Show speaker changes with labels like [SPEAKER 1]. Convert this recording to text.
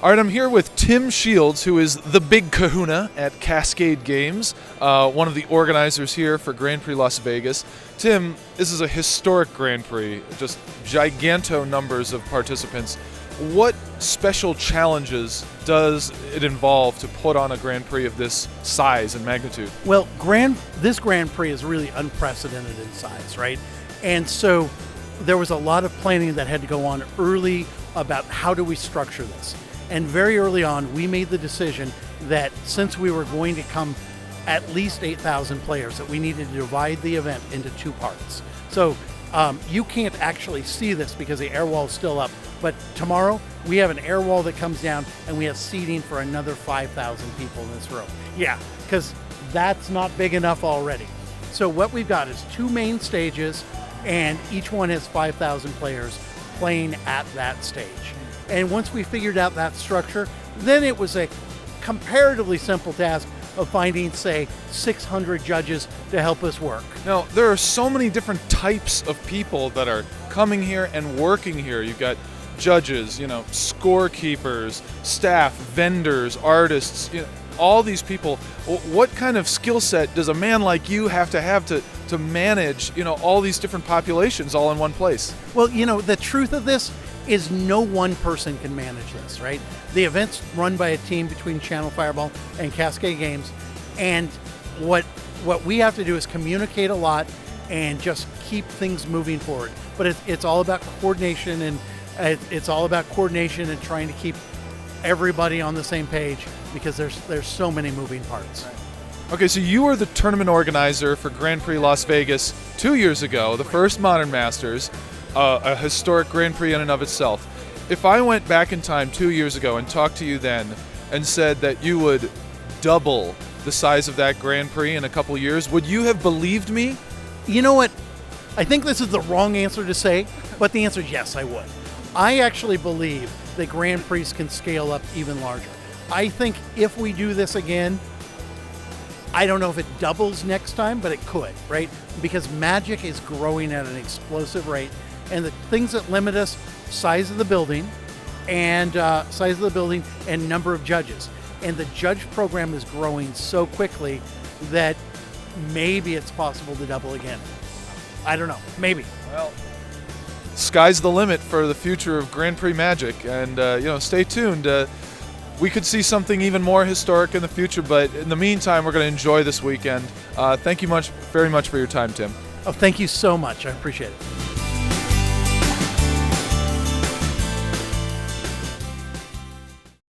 [SPEAKER 1] All right, I'm here with Tim Shields, who is the big kahuna at Cascade Games, one of the organizers here for Grand Prix Las Vegas. Tim, this is a historic Grand Prix, just giganto numbers of participants. What special challenges does it involve to put on a Grand Prix of this size and magnitude?
[SPEAKER 2] Well, this Grand Prix is really unprecedented in size, right? And so there was a lot of planning that had to go on early about how do we structure this. And very early on, we made the decision that since we were going to come at least 8,000 players, that we needed to divide the event into two parts. So you can't actually see this because the air wall is still up. But tomorrow, we have an air wall that comes down and we have seating for another 5,000 people in this room. Yeah, because that's not big enough already. So what we've got is two main stages, and each one has 5,000 players playing at that stage. And once we figured out that structure, then it was a comparatively simple task of finding, say, 600 judges to help us work.
[SPEAKER 1] Now, there are so many different types of people that are coming here and working here. You've got judges, scorekeepers, staff, vendors, artists, all these people. What kind of skill set does a man like you have to manage, all these different populations all in one place?
[SPEAKER 2] Well, the truth of this is no one person can manage this, right? The event's run by a team between Channel Fireball and Cascade Games, and what we have to do is communicate a lot and just keep things moving forward. But it's all about coordination, and it's all about coordination and trying to keep everybody on the same page because there's so many moving parts.
[SPEAKER 1] Okay, so you were the tournament organizer for Grand Prix Las Vegas 2 years ago, the first Modern Masters. A historic Grand Prix in and of itself. If I went back in time 2 years ago and talked to you then and said that you would double the size of that Grand Prix in a couple years, would you have believed me?
[SPEAKER 2] You know what? I think this is the wrong answer to say, but the answer is yes, I would. I actually believe that Grand Prix can scale up even larger. I think if we do this again, I don't know if it doubles next time, but it could, right? Because Magic is growing at an explosive rate. And the things that limit us, size of the building and number of judges. And the judge program is growing so quickly that maybe it's possible to double again. I don't know, maybe.
[SPEAKER 1] Well, sky's the limit for the future of Grand Prix Magic. And, stay tuned. We could see something even more historic in the future, but in the meantime, we're going to enjoy this weekend. Thank you very much for your time, Tim.
[SPEAKER 2] Oh, thank you so much. I appreciate it.